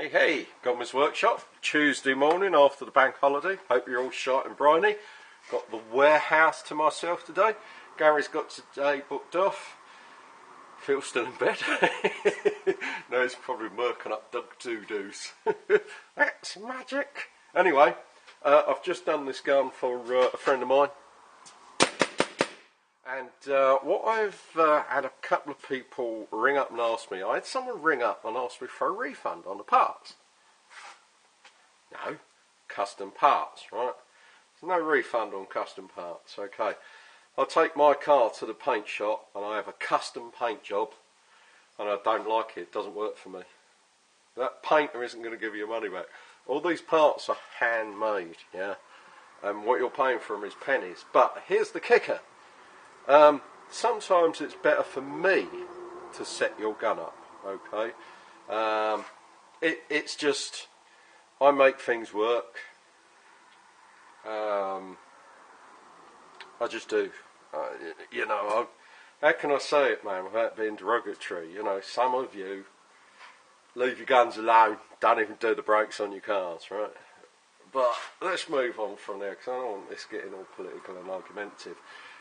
Hey, Gommies Workshop, Tuesday morning after the bank holiday. Hope you're all shite and briny. Got the warehouse to myself today. Gary's got today booked off. Phil's still in bed. No, he's probably murking up dog doo-doos. That's magic. Anyway, I've just done this gun for a friend of mine. And what I've had a couple of people ring up and ask me, I had someone ring up and ask me for a refund on the parts. No, custom parts, right? There's no refund on custom parts, okay. I take my car to the paint shop and I have a custom paint job and I don't like it, it doesn't work for me. That painter isn't going to give you your money back. All these parts are handmade, yeah, and what you're paying for them is pennies. But here's the kicker. Sometimes it's better for me to set your gun up, okay? It's just, I make things work. I just do. You know, how can I say it, man, without being derogatory? You know, some of you leave your guns alone, don't even do the brakes on your cars, right? But let's move on from there, because I don't want this getting all political and argumentative.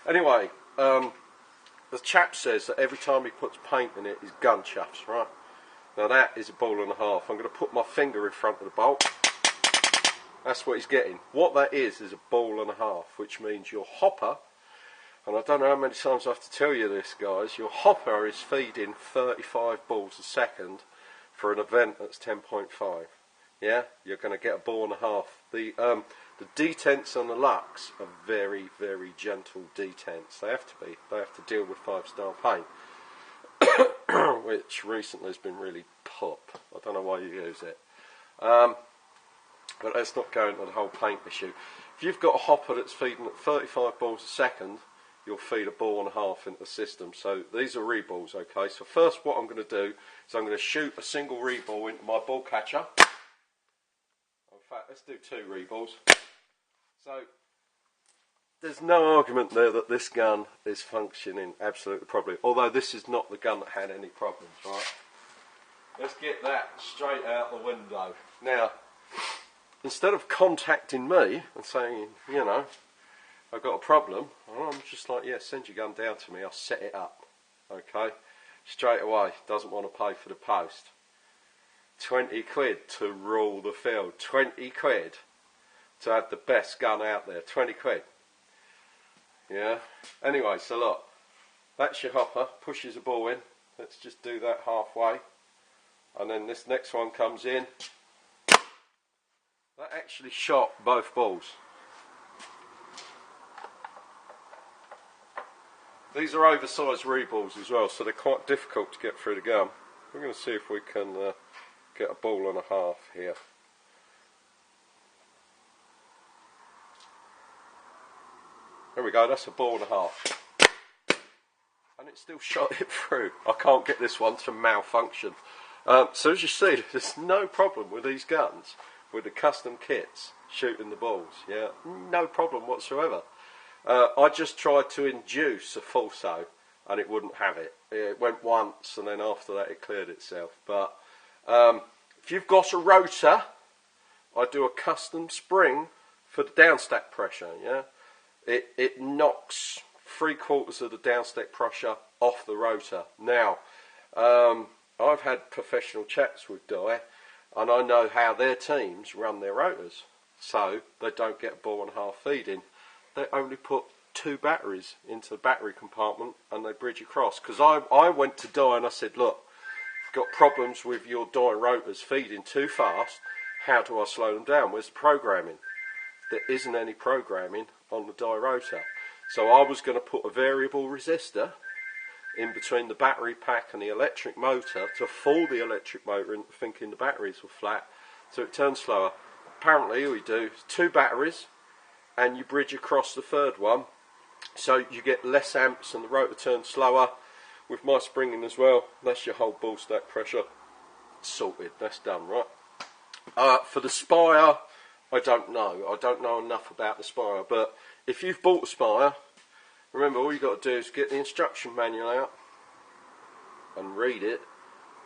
Anyway, the chap says that every time he puts paint in it, his gun chuffs, right? Now that is a ball and a half. I'm going to put my finger in front of the bolt. That's what he's getting. What that is a ball and a half, which means your hopper, and I don't know how many times I have to tell you this, guys, your hopper is feeding 35 balls a second for an event that's 10.5. Yeah, you're going to get a ball and a half. The detents on the LUXE are very, very gentle detents. They have to be. They have to deal with 5-star paint, which recently has been really pop. I don't know why you use it. But let's not go into the whole paint issue. If you've got a hopper that's feeding at 35 balls a second, you'll feed a ball and a half into the system. So these are reballs, okay? So first what I'm going to do is I'm going to shoot a single reball into my ball catcher. In fact, let's do 2 reballs. So there's no argument there that this gun is functioning absolutely properly. Although this is not the gun that had any problems, right? Let's get that straight out the window. Now, instead of contacting me and saying, you know, I've got a problem, I'm just like, yeah, send your gun down to me, I'll set it up. Okay? Straight away, doesn't want to pay for the post. 20 quid to rule the field. 20 quid to have the best gun out there. 20 quid. Yeah? Anyway, so look, that's your hopper, pushes a ball in. Let's just do that halfway. And then this next one comes in. That actually shot both balls. These are oversized reballs as well, so they're quite difficult to get through the gun. We're going to see if we can get a ball and a half here. There we go, that's a ball and a half. And it still shot it through. I can't get this one to malfunction. So as you see, there's no problem with these guns, with the custom kits shooting the balls. Yeah, no problem whatsoever. I just tried to induce a falso and it wouldn't have it. It went once and then after that it cleared itself. But if you've got a rotor, I do a custom spring for the downstack pressure. Yeah, it knocks 3/4 of the downstack pressure off the rotor. Now, I've had professional chats with Dye and I know how their teams run their rotors. So they don't get a ball and a half feeding. They only put 2 batteries into the battery compartment and they bridge across. Because I went to Dye and I said, look, I've got problems with your Dye rotors feeding too fast. How do I slow them down? Where's the programming? There isn't any programming on the Dye rotor. So I was going to put a variable resistor in between the battery pack and the electric motor to fool the electric motor into thinking the batteries were flat so it turns slower. Apparently all you do is 2 batteries and you bridge across the 3rd one so you get less amps and the rotor turns slower. With my springing as well, that's your whole ball stack pressure sorted. That's done, right? For the spire, I don't know. I don't know enough about the spire, but if you've bought a spire, remember all you've got to do is get the instruction manual out and read it,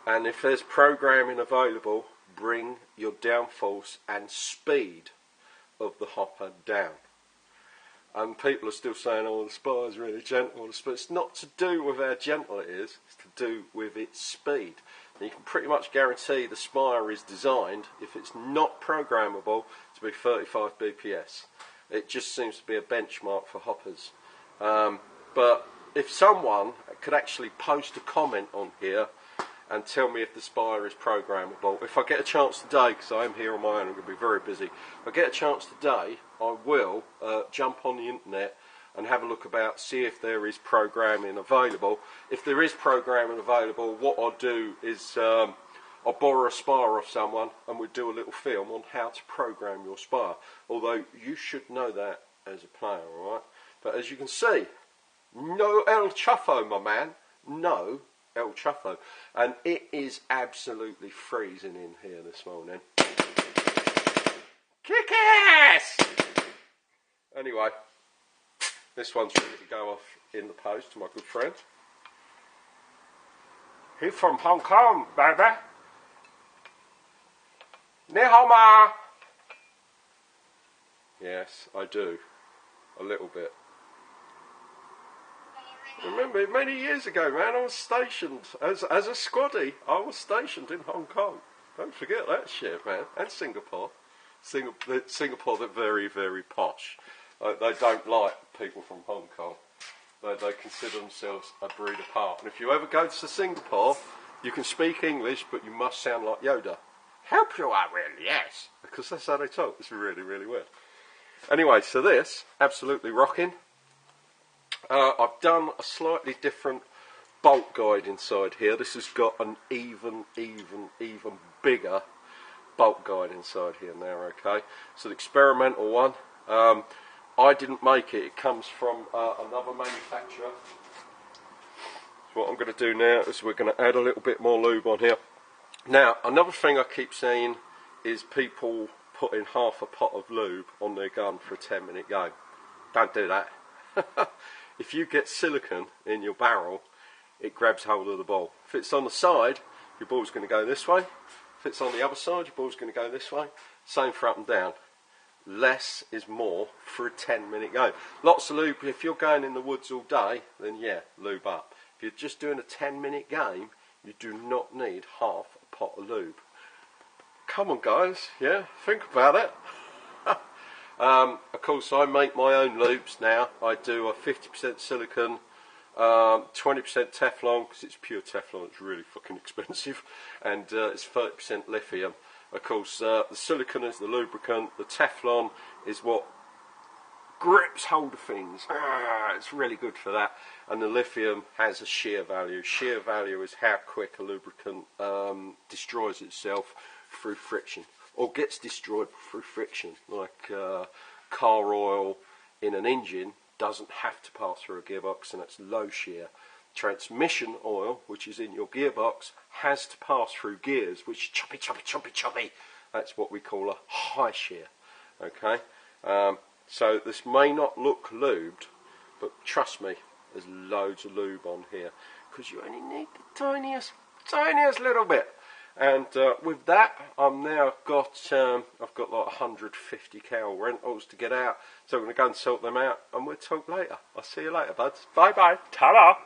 and if there's programming available, bring your downforce and speed of the hopper down. And people are still saying, oh, the spire is really gentle. It's not to do with how gentle it is, it's to do with its speed. And you can pretty much guarantee the spire is designed, if it's not programmable, to be 35 BPS. It just seems to be a benchmark for hoppers. But if someone could actually post a comment on here and tell me if the spire is programmable, if I get a chance today, because I am here on my own, I'm going to be very busy, if I get a chance today, I will jump on the internet and have a look about, see if there is programming available. If there is programming available, what I'll do is I'll borrow a spire off someone and we'll do a little film on how to program your spire. Although you should know that as a player, alright? But as you can see, no El Chuffo, my man, no El Chuffo. And it is absolutely freezing in here this morning. Kick ass! Anyway, this one's ready to go off in the post to my good friend. He's from Hong Kong, baby. Ni hao ma. Yes, I do. A little bit. Remember, many years ago, man, I was stationed, as a squaddy, I was stationed in Hong Kong. Don't forget that shit, man. And Singapore. Singapore, they're very, very posh. They don't like people from Hong Kong. They consider themselves a breed apart. And if you ever go to Singapore, you can speak English, but you must sound like Yoda. Help you, I will, yes. Because that's how they talk. It's really, really weird. Anyway, so this, absolutely rocking. I've done a slightly different bolt guide inside here. This has got an even bigger bolt guide inside here now, okay? It's an experimental one. I didn't make it. It comes from another manufacturer. So what I'm going to do now is we're going to add a little bit more lube on here. Now, another thing I keep seeing is people putting half a pot of lube on their gun for a 10-minute game. Don't do that. If you get silicone in your barrel, it grabs hold of the ball. If it's on the side, your ball's going to go this way. If it's on the other side, your ball's going to go this way. Same for up and down. Less is more for a 10-minute game. Lots of lube. If you're going in the woods all day, then yeah, lube up. If you're just doing a 10-minute game, you do not need half a pot of lube. Come on, guys. Yeah, think about it. Of course, I make my own lubes now. I do a 50% silicone, 20% Teflon, because it's pure Teflon, it's really fucking expensive, and it's 30% lithium. Of course, the silicone is the lubricant, the Teflon is what grips hold of things. It's really good for that. And the lithium has a shear value. Shear value is how quick a lubricant destroys itself through friction, or gets destroyed through friction. Like car oil in an engine doesn't have to pass through a gearbox, and it's low shear. Transmission oil, which is in your gearbox, has to pass through gears, which choppy. That's what we call a high shear. Okay, so this may not look lubed, but trust me, there's loads of lube on here, because you only need the tiniest little bit. And with that, I've got like 150 cow rentals to get out, so I'm going to go and sort them out, and we'll talk later. I'll see you later, buds. Bye bye. Ta-da.